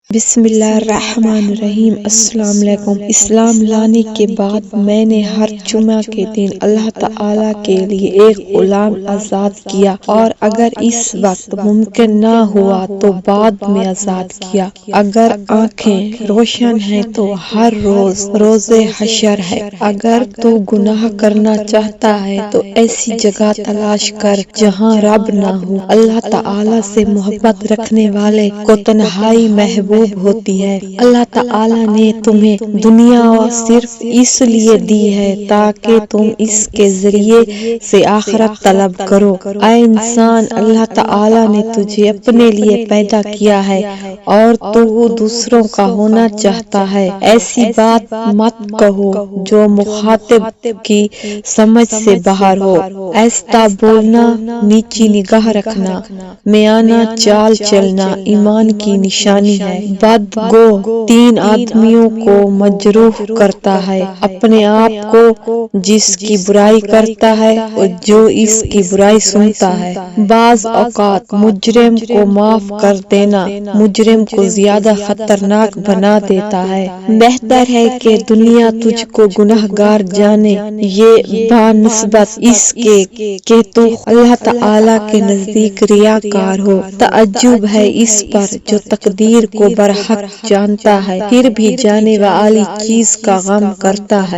بسم اللہ الرحمن الرحیم۔ السلام علیکم۔ اسلام لانے کے بعد میں نے ہر جمعہ کے دن اللہ تعالیٰ کے لیے ایک غلام آزاد کیا، اور اگر اس وقت ممکن نہ ہوا تو بعد میں آزاد کیا۔ اگر آنکھیں روشن ہیں تو ہر روز روز حشر ہے۔ اگر تو گناہ کرنا چاہتا ہے تو ایسی جگہ تلاش کر جہاں رب نہ ہو۔ اللہ تعالیٰ سے محبت رکھنے والے کو تنہائی محبوب ہوتی ہے۔ اللہ تعالیٰ نے تمہیں دنیا صرف اس لیے دی ہے تاکہ تم اس کے ذریعے سے آخرت طلب کرو۔ اے انسان، اللہ تعالیٰ نے تجھے اپنے لیے پیدا کیا ہے اور تو دوسروں کا ہونا چاہتا ہے۔ ایسی بات مت کہو جو مخاطب کی سمجھ سے باہر ہو۔ ایسا بولنا، نیچی نگاہ رکھنا، میانہ چال چلنا ایمان کی نشانی ہے۔ بدگو تین آدمیوں کو مجروح کرتا ہے: اپنے آپ کو جس کی برائی کرتا ہے اور جو اس کی برائی سنتا ہے۔ بعض اوقات مجرم کو معاف کر دینا مجرم کو زیادہ خطرناک بنا دیتا ہے۔ بہتر ہے کہ دنیا تجھ کو گنہگار جانے، یہ بنسبت اس کے کہ تو اللہ تعالیٰ کے نزدیک ریاکار ہو۔ تعجب ہے اس پر جو تقدیر کو برحق جانتا ہے پھر بھی جانے والی چیز کا غم کرتا ہے۔